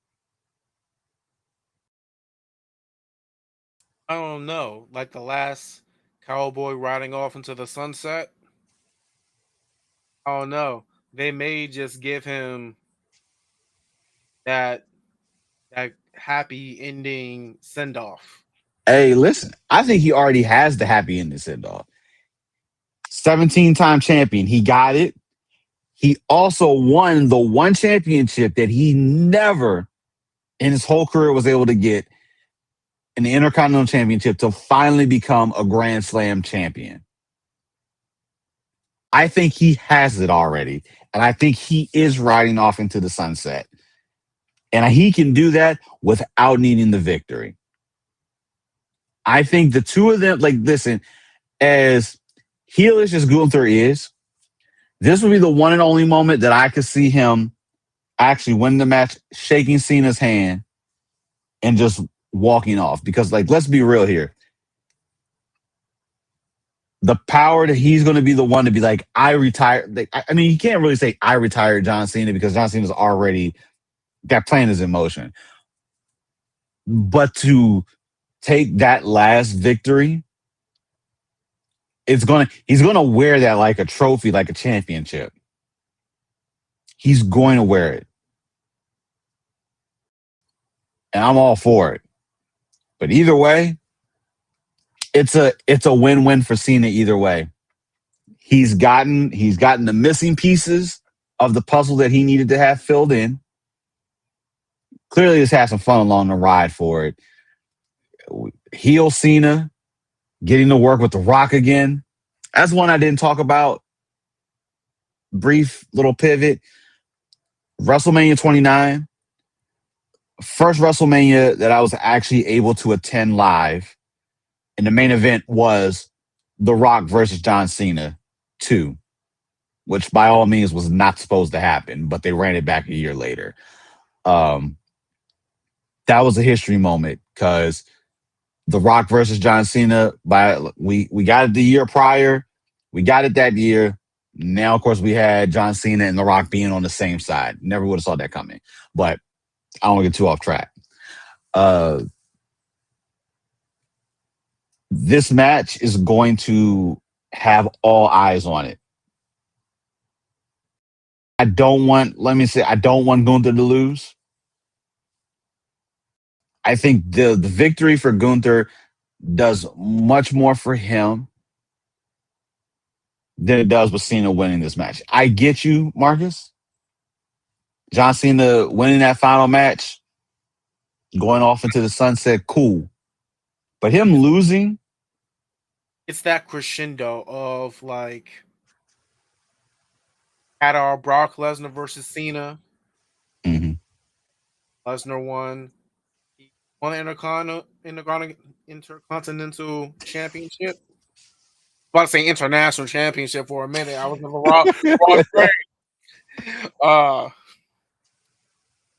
I don't know, like the last cowboy riding off into the sunset. I don't know. They may just give him that that happy ending send off. Hey, listen, I think he already has the happy ending send off. 17-time champion. He got it. He also won the one championship that he never in his whole career was able to get, an Intercontinental Championship, to finally become a Grand Slam champion. I think he has it already. And I think he is riding off into the sunset. And he can do that without needing the victory. I think the two of them, like, listen, as heelish as Gunther is, this would be the one and only moment that I could see him actually winning the match, shaking Cena's hand, and just walking off. Because, like, let's be real here. The power that he's going to be the one to be like, I retired. Like, I mean, you can't really say I retired John Cena because John Cena's already, that plan is in motion. But to take that last victory, he's gonna wear that like a trophy, like a championship. He's going to wear it. And I'm all for it. But either way, it's a win-win for Cena either way. He's gotten the missing pieces of the puzzle that he needed to have filled in. Clearly just had some fun along the ride for it. Heel Cena getting to work with The Rock again. That's one I didn't talk about. Brief little pivot. WrestleMania 29. First WrestleMania that I was actually able to attend live. And the main event was The Rock versus John Cena 2, which by all means was not supposed to happen, but they ran it back a year later. That was a history moment because The Rock versus John Cena, we got it the year prior. We got it that year. Now, of course, we had John Cena and The Rock being on the same side. Never would have saw that coming. But I don't want to get too off track. This match is going to have all eyes on it. I don't want Gunther to lose. I think the victory for Gunther does much more for him than it does with Cena winning this match. I get you, Marcus. John Cena winning that final match, going off into the sunset, cool. But him losing, It's that crescendo of like had our Brock Lesnar versus Cena. mhm. Lesnar won. He won the Intercontinental Championship. About to say international championship for a minute. I was in the wrong train.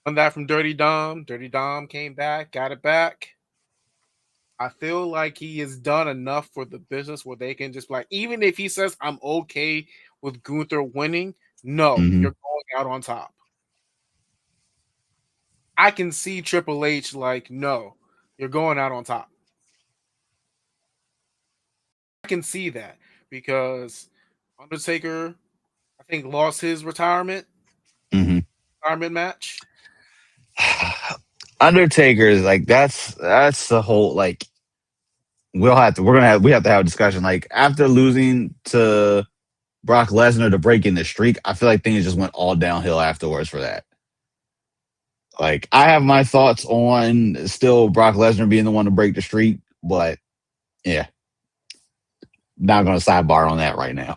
Won that from Dirty Dom. Dirty Dom came back, got it back. I feel like he has done enough for the business where they can just like, even if he says I'm okay with Gunther winning, no, Mhm. you're going out on top. I can see Triple H like, no, you're going out on top. I can see that because Undertaker, I think, lost his Mhm. retirement match. Undertaker is like, that's the whole, like, we have to have a discussion. Like, after losing to Brock Lesnar to break in the streak, I feel like things just went all downhill afterwards for that. Like, I have my thoughts on still Brock Lesnar being the one to break the streak, but yeah, not going to sidebar on that right now.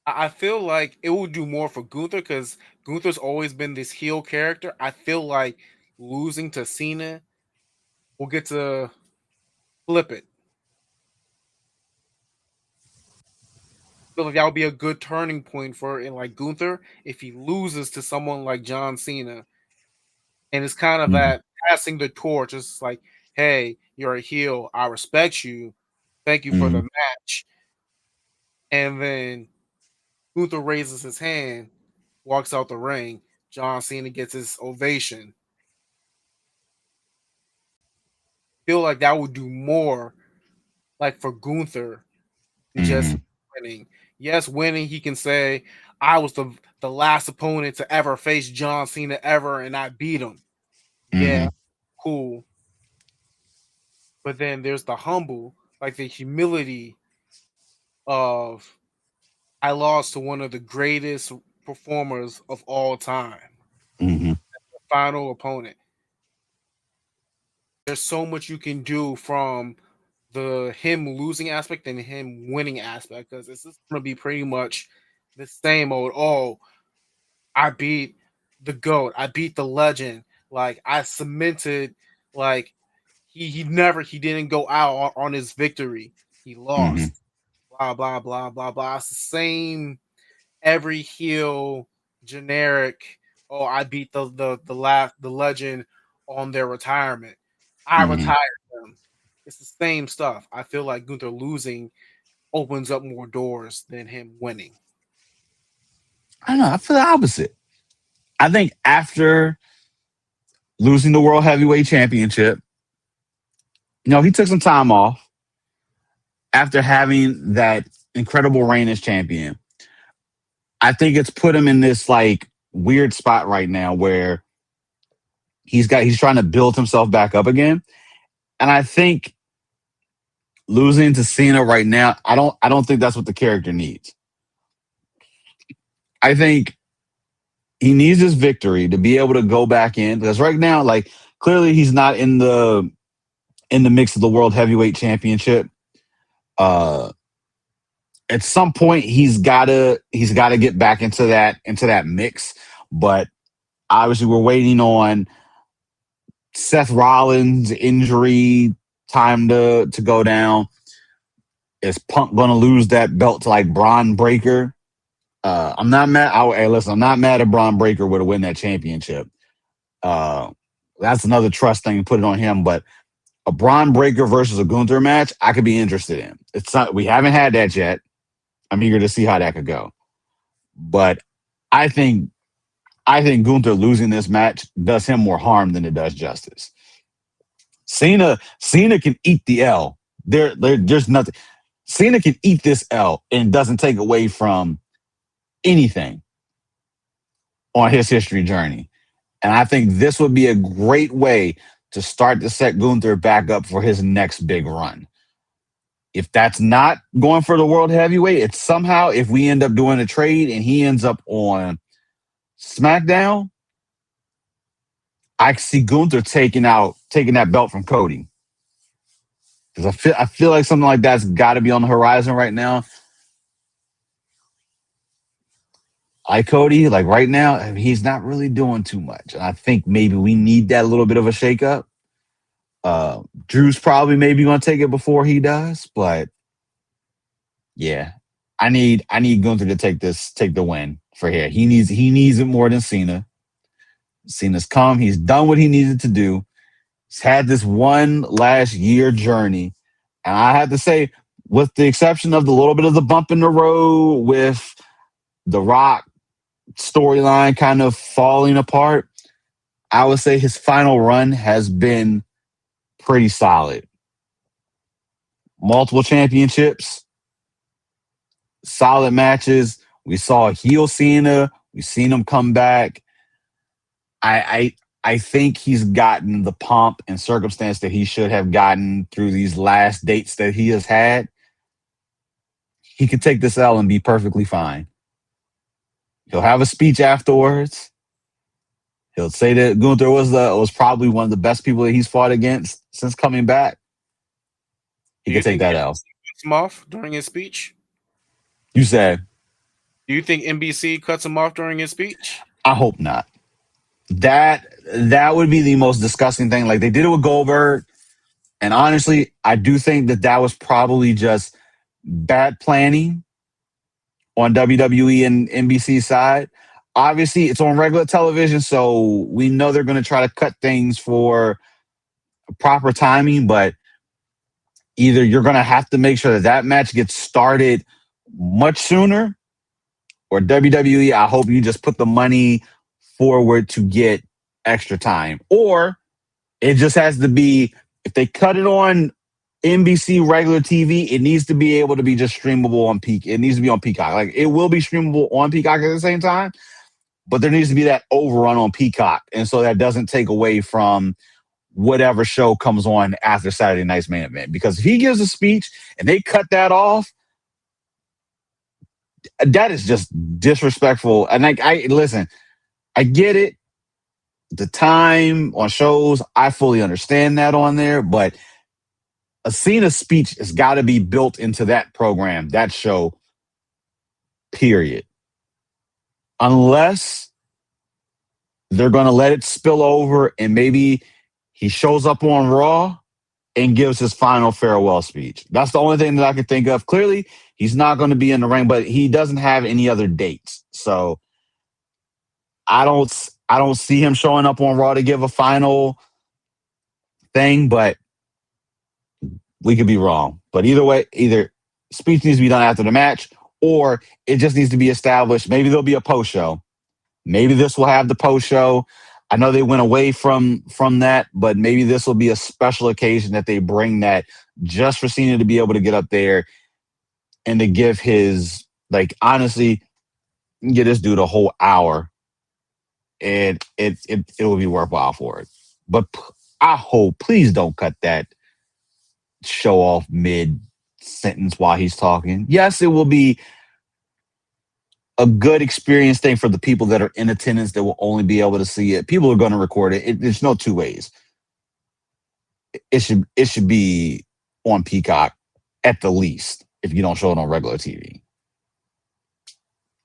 I feel like it will do more for Gunther because Gunther's always been this heel character. I feel like losing to Cena will get to flip it. feel like that would be a good turning point for in like Gunther if he loses to someone like John Cena, and it's kind of Mhm. that passing the torch. It's like, hey, you're a heel. I respect you. Thank you for the Mhm. match. And then Gunther raises his hand, walks out the ring. John Cena gets his ovation. Feel like that would do more, like for Gunther, than just Mhm. winning. Yes, winning, he can say, "I was the last opponent to ever face John Cena ever, and I beat him." Yeah, Mhm. cool. But then there's the humble, like the humility of I lost to one of the greatest performers of all time, Mhm. the final opponent. There's so much you can do from the him losing aspect and him winning aspect because it's just gonna be pretty much the same old. Oh, I beat the goat. I beat the legend. Like I cemented. Like he didn't go out on his victory. He Mhm. lost. Blah blah blah blah blah. It's the same every heel generic. Oh, I beat the legend on their retirement. I Mhm. retired them. It's the same stuff. I feel like Gunther losing opens up more doors than him winning. I don't know. I feel the opposite. I think after losing the World Heavyweight Championship, he took some time off after having that incredible reign as champion. I think it's put him in this like weird spot right now where he's trying to build himself back up again. And I think losing to Cena right now, I don't think that's what the character needs. I think he needs this victory to be able to go back in because right now, like clearly he's not in the mix of the World Heavyweight Championship. Uh at some point he's gotta get back into that mix. But obviously we're waiting on Seth Rollins injury time to go down. Is Punk gonna lose that belt to like Braun Breaker? I'm not mad. Hey, listen, I'm not mad at Braun Breaker would have win that championship. Uh, that's another trust thing. Put it on him. But a Braun Breaker versus a Gunther match, I could be interested in. It's not. We haven't had that yet. I'm eager to see how that could go. But I think I think Gunther losing this match does him more harm than it does justice. Cena can eat the L. There's nothing. Cena can eat this L and doesn't take away from anything on his history journey. And I think this would be a great way to start to set Gunther back up for his next big run. If that's not going for the world heavyweight, it's somehow if we end up doing a trade and he ends up on SmackDown, I see Gunther taking that belt from Cody. Because I feel like something like that's got to be on the horizon right now. Like Cody, like right now, I mean, he's not really doing too much. And I think maybe we need that little bit of a shakeup. Drew's probably maybe going to take it before he does, but yeah, I need Gunther to take the win for here. He needs it more than Cena. Cena's come, he's done what he needed to do. He's had this one last year journey, and I have to say, with the exception of the little bit of the bump in the road with the Rock storyline kind of falling apart, I would say his final run has been pretty solid. Multiple championships, solid matches. We saw heel Cena. We've seen him come back. I I think he's gotten the pomp and circumstance that he should have gotten through these last dates that he has had. He could take this L and be perfectly fine. He'll have a speech afterwards. He'll say that Gunther was probably one of the best people that he's fought against since coming back. He Do could you take think that L. NBC cuts him off during his speech? You said, Do you think NBC cuts him off during his speech? I hope not. That would be the most disgusting thing. Like they did it with Goldberg, and honestly, I do think that was probably just bad planning on WWE and NBC side. Obviously, it's on regular television, so we know they're going to try to cut things for proper timing, but either you're going to have to make sure that that match gets started much sooner, or WWE, I hope you just put the money forward to get extra time. Or it just has to be, if they cut it on NBC regular TV, it needs to be able to be just streamable on Peak. It needs to be on Peacock. Like it will be streamable on Peacock at the same time, but there needs to be that overrun on Peacock. And so that doesn't take away from whatever show comes on after Saturday night's main event. Because if he gives a speech and they cut that off, that is just disrespectful. And I listen, I get it. The time on shows, I fully understand that on there, but a Cena speech has got to be built into that program, that show, period. Unless they're going to let it spill over and maybe he shows up on Raw and gives his final farewell speech. That's the only thing that I can think of. Clearly, he's not going to be in the ring, but he doesn't have any other dates. So I don't see him showing up on Raw to give a final thing, but we could be wrong. But either way, either speech needs to be done after the match or it just needs to be established. Maybe there'll be a post show. Maybe this will have the post show. I know they went away from that, but maybe this will be a special occasion that they bring that just for Cena to be able to get up there and to give his, like, honestly, get this dude a whole hour and it will be worthwhile for it. But I hope, please don't cut that show off mid sentence while he's talking. Yes, it will be a good experience thing for the people that are in attendance that will only be able to see it. People are going to record it. There's no two ways. It should be on Peacock at the least if you don't show it on regular TV.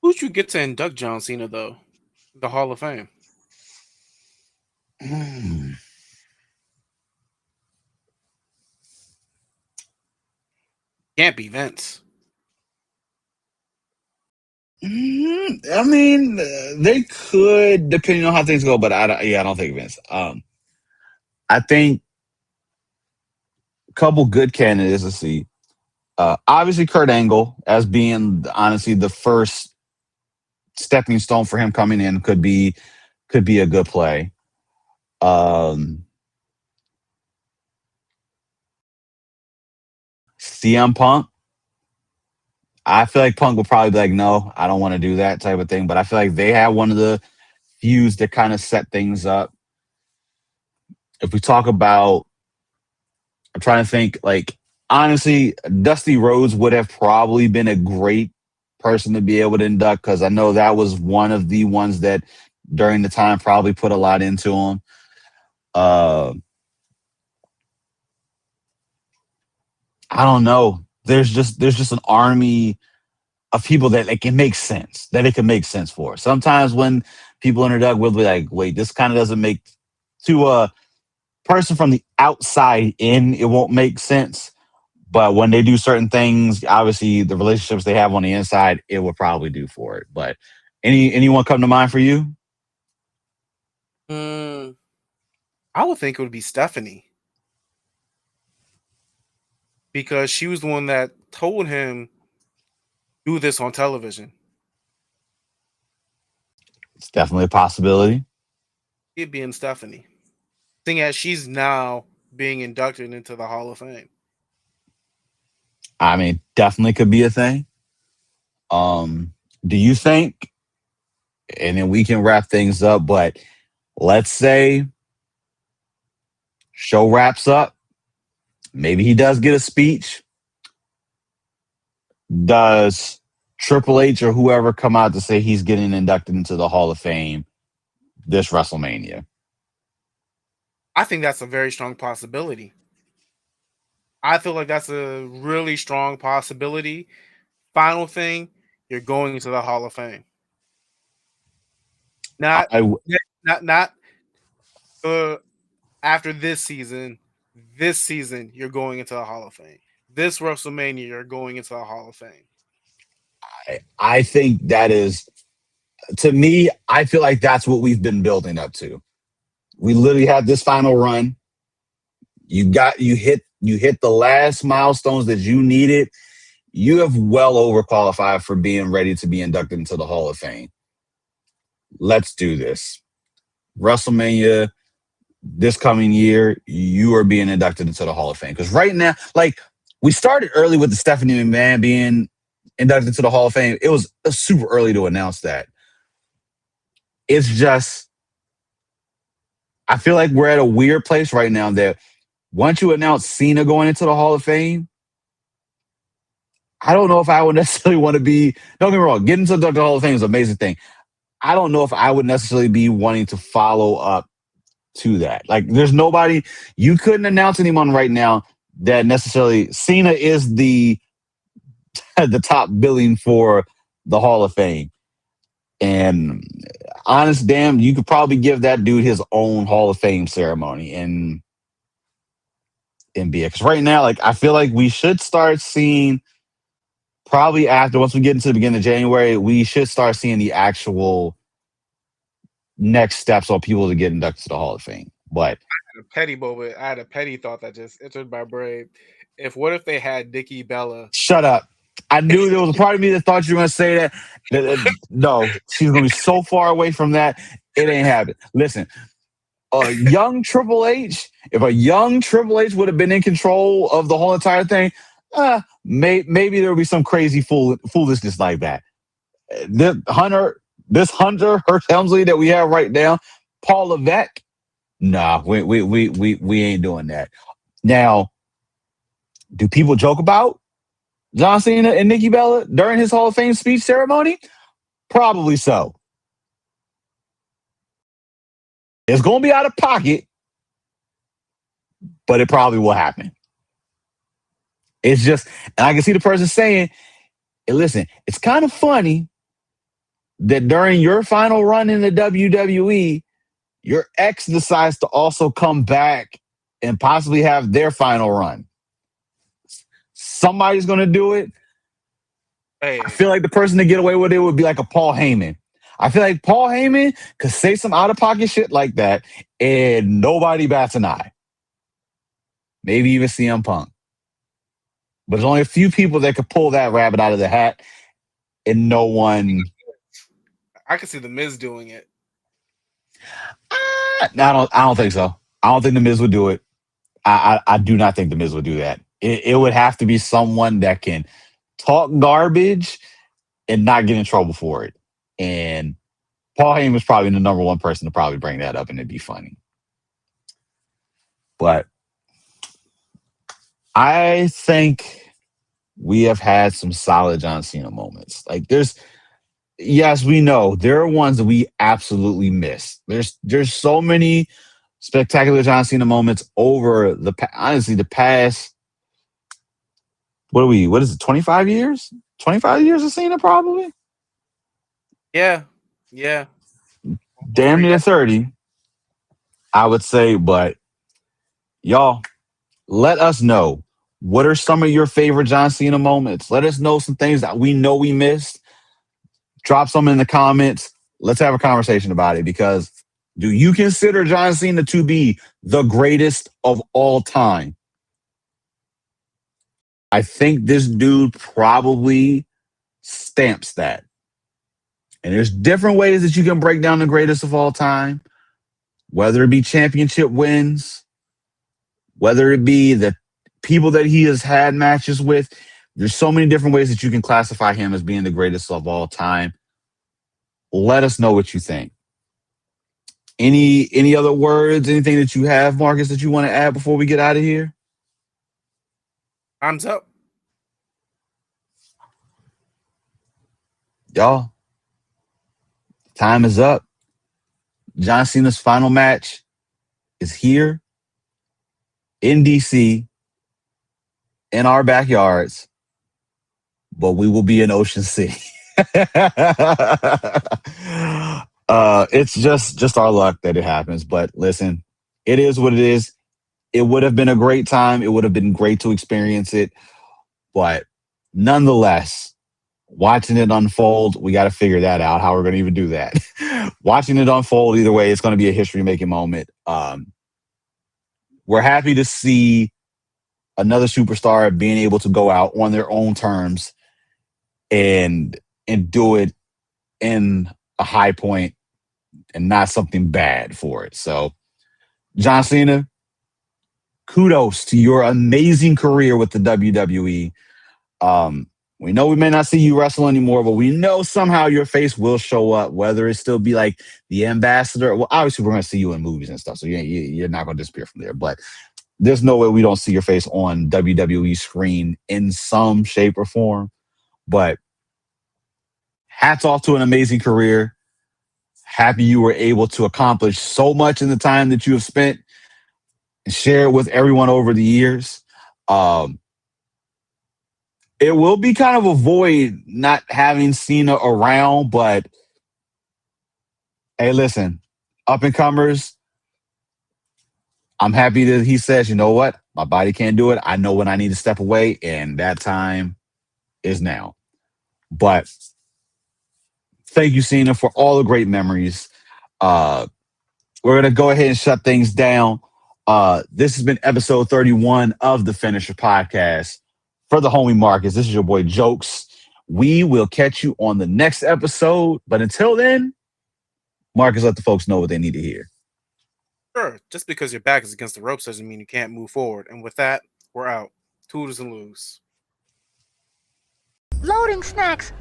Who'd you get to induct John Cena though? The Hall of Fame. Mm. Can't be Vince. I mean, they could, depending on how things go, but I don't think Vince. I think a couple good candidates to see. Obviously, Kurt Angle as being honestly the first stepping stone for him coming in could be a good play. Um, CM Punk. I feel like Punk will probably be like, no, I don't want to do that type of thing. But I feel like they have one of the feuds that kind of set things up. If we talk about, I'm trying to think, like, honestly, Dusty Rhodes would have probably been a great person to be able to induct because I know that was one of the ones that during the time probably put a lot into him. Uh, I don't know. There's just an army of people that it can make sense, that it can make sense for. Sometimes when people introduce, we'll be like, wait, this kind of doesn't make, to a person from the outside in, it won't make sense. But when they do certain things, obviously the relationships they have on the inside, it will probably do for it. But anyone come to mind for you? Mm, I would think it would be Stephanie because she was the one that told him do this on television. It's definitely a possibility. It being Stephanie, seeing as she's now being inducted into the Hall of Fame. I mean, definitely could be a thing. Um, do you think, and then we can wrap things up, but let's say show wraps up. Maybe he does get a speech. Does Triple H or whoever come out to say he's getting inducted into the Hall of Fame this WrestleMania? I think that's a very strong possibility. I feel like that's a really strong possibility. Final thing, you're going into the Hall of Fame. Not I not uh after this season. This season, you're going into the Hall of Fame. This WrestleMania, you're going into the Hall of Fame. I think that is, to me, I feel like that's what we've been building up to. We literally had this final run. You hit the last milestones that you needed. You have well overqualified for being ready to be inducted into the Hall of Fame. Let's do this. WrestleMania this coming year, you are being inducted into the Hall of Fame. Because right now, like, we started early with the Stephanie McMahon being inducted into the Hall of Fame. It was super early to announce that. It's just, I feel like we're at a weird place right now that once you announce Cena going into the Hall of Fame, I don't know if I would necessarily want to be, don't get me wrong, getting to the Hall of Fame is an amazing thing. I don't know if I would necessarily be wanting to follow up to that. Like, there's nobody, you couldn't announce anyone right now that necessarily, Cena is the top billing for the Hall of Fame. And honest damn, you could probably give that dude his own Hall of Fame ceremony in NBA. Because right now, like, I feel like we should start seeing, probably after, once we get into the beginning of January, we should start seeing the actual next steps on people to get inducted to the Hall of Fame. But A petty moment. I had a petty thought that just entered my brain. What if they had Nikki Bella? shut up. I knew there was a part of me that thought you were going to say that. No, she's going to be so far away from that. It ain't happening. Listen, a young Triple H, if a young Triple H would have been in control of the whole entire thing, maybe there would be some crazy foolishness like that. This Hunter Hurst Helmsley that we have right now, Paul Levesque, nah, we ain't doing that. Now, do people joke about John Cena and Nikki Bella during his Hall of Fame speech ceremony? Probably so. It's going to be out of pocket, but it probably will happen. It's just, and I can see the person saying, hey, listen, it's kind of funny that during your final run in the WWE, your ex decides to also come back and possibly have their final run. Somebody's going to do it. Hey, I feel like the person to get away with it would be like a Paul Heyman. I feel like Paul Heyman could say some out of pocket shit like that and nobody bats an eye. Maybe even CM Punk. But there's only a few people that could pull that rabbit out of the hat and no one. I could see the Miz doing it. I don't think so. I don't think the Miz would do it. I do not think the Miz would do that. It would have to be someone that can talk garbage and not get in trouble for it. And Paul Heyman is probably the number one person to probably bring that up and it'd be funny. But I think we have had some solid John Cena moments. Like, yes, we know there are ones that we absolutely miss. There's so many spectacular John Cena moments over honestly the past. What is it? 25 years? 25 years of Cena, probably. Yeah. Damn near 30, I would say. But y'all, let us know, what are some of your favorite John Cena moments? Let us know some things that we know we missed. Drop some in the comments. Let's have a conversation about it, because do you consider John Cena to be the greatest of all time? I think this dude probably stamps that. And there's different ways that you can break down the greatest of all time, whether it be championship wins, whether it be the people that he has had matches with. There's so many different ways that you can classify him as being the greatest of all time. Let us know what you think. Any other words, anything that you have, Marcus, that you want to add before we get out of here? Time's up. Y'all, time is up. John Cena's final match is here in DC, in our backyards, but we will be in Ocean City. It's just our luck that it happens. But listen, it is what it is. It would have been a great time. It would have been great to experience it. But nonetheless, Watching it unfold, we got to figure that out, how we're going to even do that. Watching it unfold, either way, it's going to be a history-making moment. We're happy to see another superstar being able to go out on their own terms and do it in a high point and not something bad for it. So, John Cena, kudos to your amazing career with the WWE. We know we may not see you wrestle anymore, but we know somehow your face will show up, whether it still be like the ambassador. Well, obviously, we're going to see you in movies and stuff, so you're not going to disappear from there. But there's no way we don't see your face on WWE screen in some shape or form. But hats off to an amazing career. Happy you were able to accomplish so much in the time that you have spent and share it with everyone over the years. It will be kind of a void not having Cena around, but hey, listen, up and comers, I'm happy that he says, you know what? My body can't do it. I know when I need to step away, and that time is now. But thank you, Cena, for all the great memories. We're going to go ahead and shut things down. This has been episode 31 of the Finisher Podcast. For the homie Marcus, this is your boy Jokes. We will catch you on the next episode. But until then, Marcus, let the folks know what they need to hear. Sure. Just because your back is against the ropes doesn't mean you can't move forward. And with that, we're out. Toodles and loose. Loading snacks.